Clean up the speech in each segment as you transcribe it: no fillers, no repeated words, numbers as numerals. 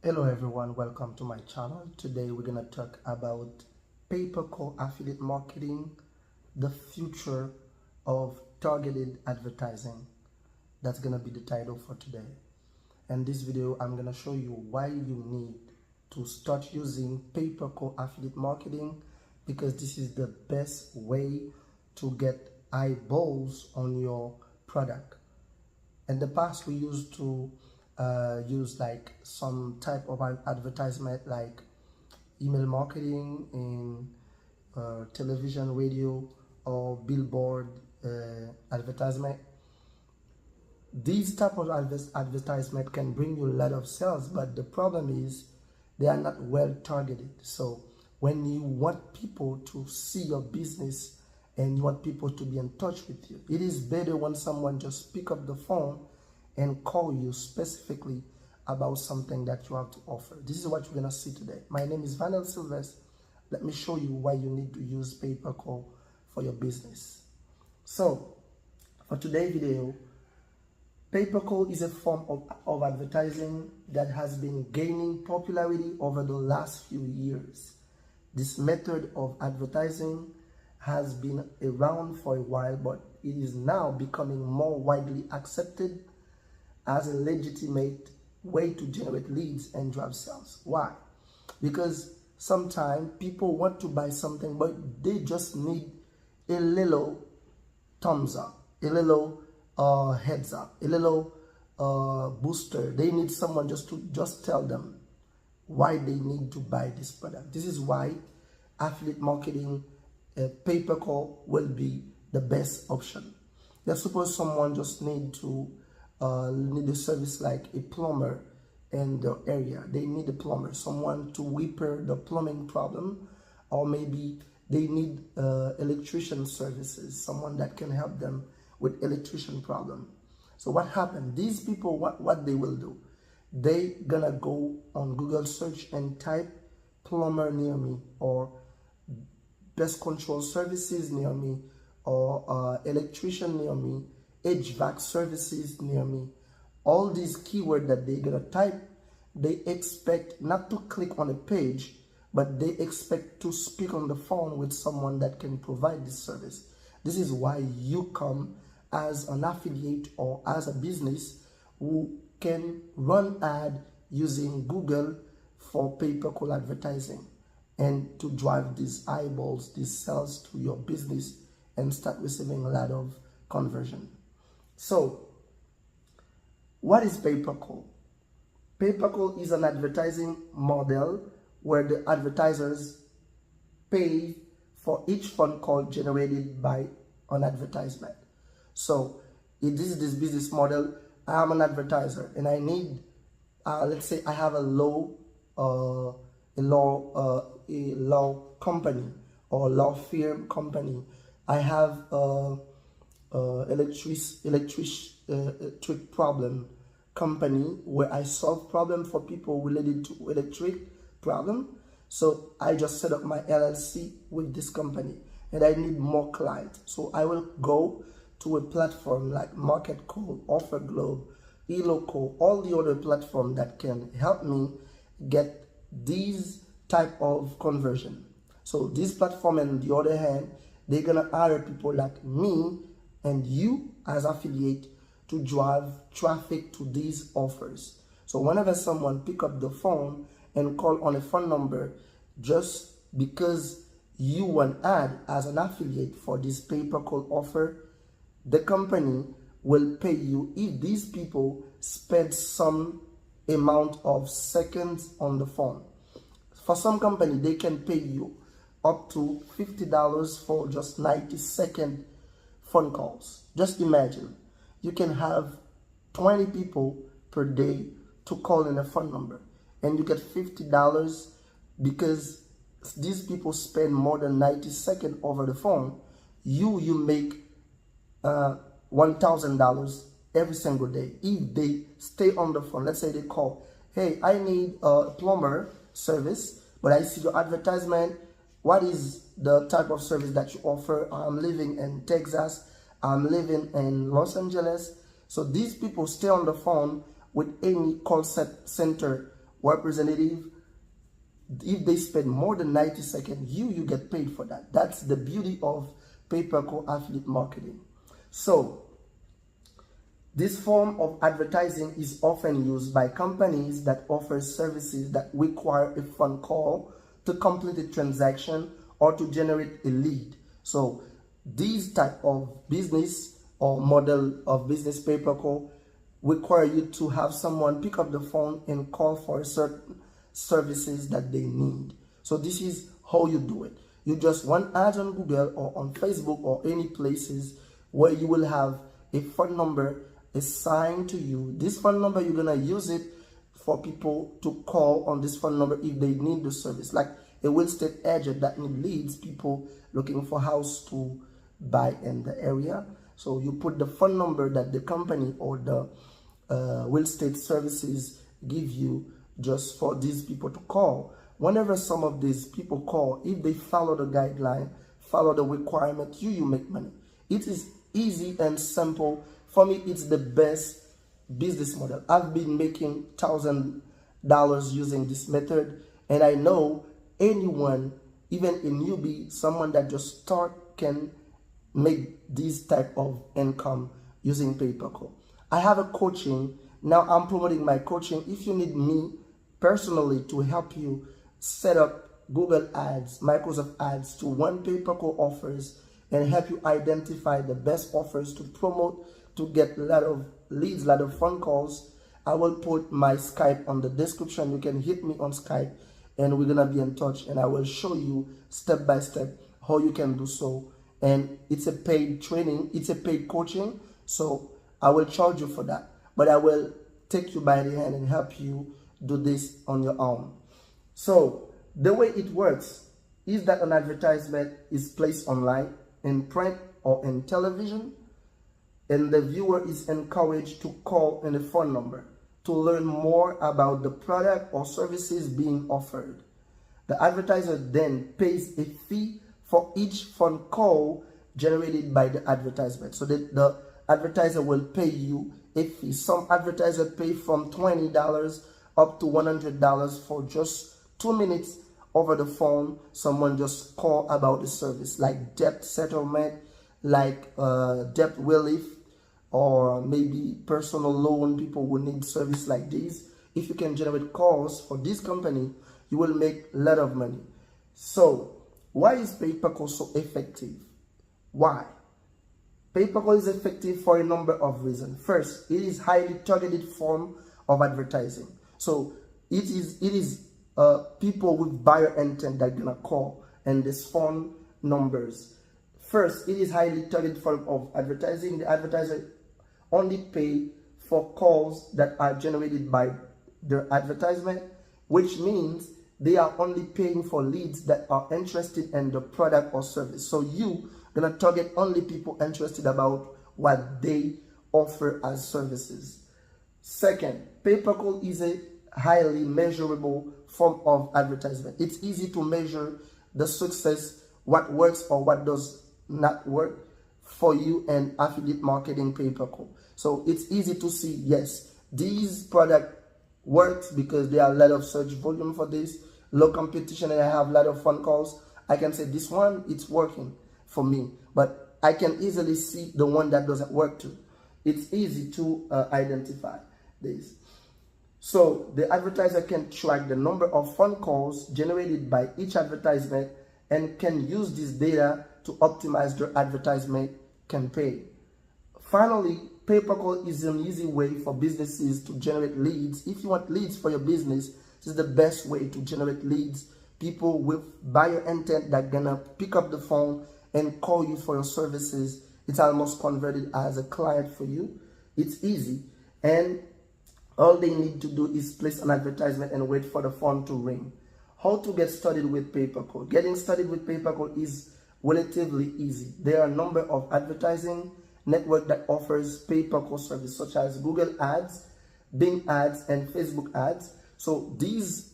Hello everyone, welcome to my channel. Today we're going to talk about pay-per-call affiliate marketing, the future of targeted advertising. That's going to be the title for today. In this video, I'm going to show you why you need to start using pay-per-call affiliate marketing, because this is the best way to get eyeballs on your product. In the past, we used to use like some type of advertisement like email marketing in television, radio, or billboard advertisement. These type of advertisement can bring you a lot of sales, but the problem is they are not well targeted. So when you want people to see your business and you want people to be in touch with you, it is better when someone just pick up the phone and call you specifically about something that you have to offer. This is what you're gonna see today. My name is Sylvester. Let me show you why you need to use pay-per-call for your business. So for today's video, pay-per-call is a form of advertising that has been gaining popularity over the last few years. This method of advertising has been around for a while, but it is now becoming more widely accepted as a legitimate way to generate leads and drive sales. Why? Because sometimes people want to buy something, but they just need a little thumbs up, a little heads up, a little booster. They need someone just to tell them why they need to buy this product. This is why affiliate marketing, pay-per-call will be the best option. Let's suppose someone just need a service like a plumber in the area. They need a plumber, someone to repair the plumbing problem, or maybe they need electrician services, someone that can help them with electrician problem. So what happened? These people, what they will do, they gonna go on Google search and type plumber near me, or pest control services near me, or electrician near me, HVAC services near me. All these keywords that they're gonna type, they expect not to click on a page, but they expect to speak on the phone with someone that can provide this service. This is why you come as an affiliate or as a business who can run ad using Google for pay-per-call advertising, and to drive these eyeballs, these sales to your business, and start receiving a lot of conversion. So what is pay-per-call? Pay-per-call is an advertising model where the advertisers pay for each phone call generated by an advertisement. So if this is this business model, I am an advertiser and I need, let's say I have a law company or law firm company. I have electric problem company where I solve problem for people related to electric problem. So I just set up my LLC with this company and I need more clients. So I will go to a platform like Market Call, Offer Globe, eLocal, all the other platforms that can help me get these type of conversion. So this platform, on the other hand, they're gonna hire people like me and you as affiliate to drive traffic to these offers. So whenever someone pick up the phone and call on a phone number, just because you want ad as an affiliate for this pay-per-call offer, the company will pay you if these people spend some amount of seconds on the phone. For some company, they can pay you up to $50 for just 90-second phone calls. Just imagine, you can have 20 people per day to call in a phone number, and you get $50 because these people spend more than 90 seconds over the phone. You make $1,000 every single day if they stay on the phone. Let's say they call, hey, I need a plumber service, but I see your advertisement. What is the type of service that you offer? I'm living in Texas. I'm living in Los Angeles. So these people stay on the phone with any call center representative, if they spend more than 90 seconds, you get paid for that. That's the beauty of pay-per-call affiliate marketing. So this form of advertising is often used by companies that offer services that require a phone call to complete a transaction or to generate a lead. So these type of business or model of business pay-per-call require you to have someone pick up the phone and call for certain services that they need. So this is how you do it. You just run ads on Google or on Facebook or any places where you will have a phone number assigned to you. This phone number, you're gonna use it for people to call on this phone number if they need the service, like a real estate agent that leads people looking for house to buy in the area. So you put the phone number that the company or the real estate services give you just for these people to call. Whenever some of these people call, if they follow the guideline, follow the requirement, you make money. It is easy and simple. For me, it's the best business model. I've been making $1,000 using this method, and I know anyone, even a newbie, someone that just start, can make this type of income using pay-per-call. I have a coaching. Now I'm promoting my coaching. If you need me personally to help you set up Google Ads, Microsoft Ads to run pay-per-call offers and help you identify the best offers to promote, to get a lot of leads, a lot of phone calls, I will put my Skype on the description. You can hit me on Skype and we're gonna be in touch, and I will show you step by step how you can do so. And it's a paid training, it's a paid coaching, so I will charge you for that, but I will take you by the hand and help you do this on your own. So the way it works is that an advertisement is placed online, in print or in television, and the viewer is encouraged to call in a phone number to learn more about the product or services being offered. The advertiser then pays a fee for each phone call generated by the advertisement. So the advertiser will pay you a fee. Some advertisers pay from $20 up to $100 for just 2 minutes over the phone. Someone just call about the service, like debt settlement, like debt relief, or maybe personal loan. People will need service like this. If you can generate calls for this company, you will make a lot of money. So why is pay-per-call so effective? Why? Pay-per-call is effective for a number of reasons. First, it is highly targeted form of advertising. So it is people with buyer intent that are gonna call and this phone numbers. First, it is highly targeted form of advertising. The advertiser only pay for calls that are generated by their advertisement, which means they are only paying for leads that are interested in the product or service. So you gonna target only people interested about what they offer as services. Second, pay-per-call is a highly measurable form of advertisement. It's easy to measure the success, what works or what does not work for you in affiliate marketing pay-per-call. So it's easy to see, yes, these product works because there are a lot of search volume for this, low competition, and I have a lot of phone calls. I can say this one, it's working for me, but I can easily see the one that doesn't work too. It's easy to identify this. So the advertiser can track the number of phone calls generated by each advertisement and can use this data to optimize their advertisement campaign. Finally, pay-per-call is an easy way for businesses to generate leads. If you want leads for your business, this is the best way to generate leads. People with buyer intent that are gonna pick up the phone and call you for your services. It's almost converted as a client for you. It's easy, and all they need to do is place an advertisement and wait for the phone to ring. How to get started with pay-per-call? Getting started with pay-per-call is relatively easy. There are a number of advertising network that offers pay-per-call service, such as Google Ads, Bing Ads, and Facebook Ads. So these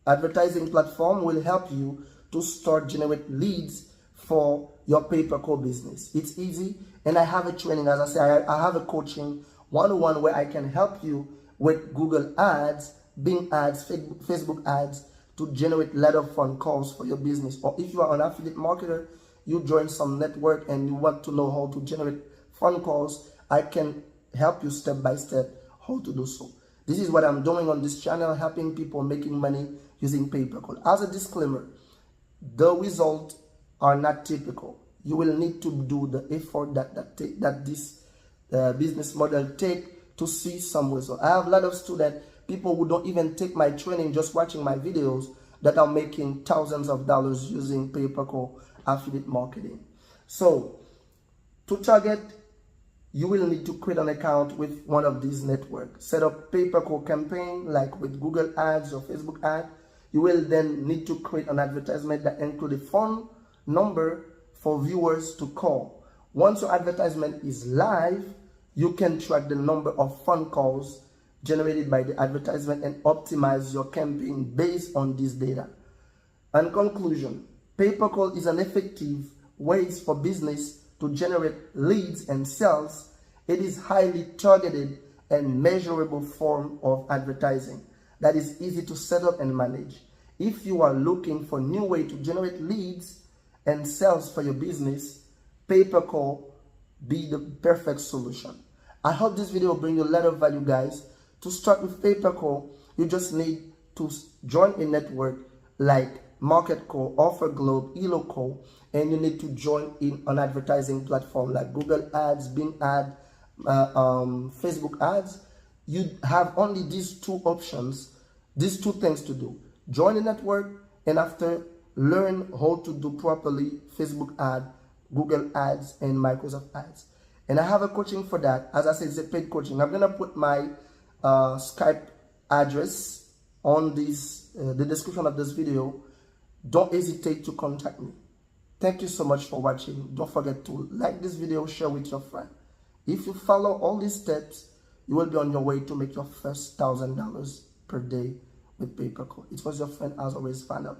advertising platform will help you to start generate leads for your pay-per-call business. It's easy, and I have a training, as I say, I have a coaching one-on-one where I can help you with Google Ads, Bing ads, Facebook ads to generate a lot of phone calls for your business. Or if you are an affiliate marketer, you join some network and you want to know how to generate phone calls, I can help you step by step how to do so. This is what I'm doing on this channel, helping people making money using pay-per-call. As a disclaimer, the results are not typical. You will need to do the effort that this business model take to see some result. I have a lot of students, people who don't even take my training, just watching my videos, that are making thousands of dollars using pay-per-call affiliate marketing. So to target, you will need to create an account with one of these networks. Set up pay-per-call campaign like with Google Ads or Facebook Ads. You will then need to create an advertisement that includes a phone number for viewers to call. Once your advertisement is live, you can track the number of phone calls generated by the advertisement and optimize your campaign based on this data. In conclusion, pay-per-call is an effective way for business to generate leads and sales. It is highly targeted and measurable form of advertising that is easy to set up and manage. If you are looking for a new way to generate leads and sales for your business, pay-per-call be the perfect solution. I hope this video will bring you a lot of value, guys. To start with pay-per-call, you just need to join a network like MarketCall, OfferGlobe, eLocal, and you need to join in an advertising platform like Google Ads, Bing Ads, Facebook Ads. You have only these two options, these two things to do. Join a network, and after, learn how to do properly Facebook Ads, Google Ads, and Microsoft Ads. And I have a coaching for that. As I said, it's a paid coaching. I'm going to put my Skype address on this, the description of this video. Don't hesitate to contact me. Thank you so much for watching. Don't forget to like this video, share with your friend. If you follow all these steps, you will be on your way to make your first $1,000 per day with pay-per-call. It was your friend, as always, Final.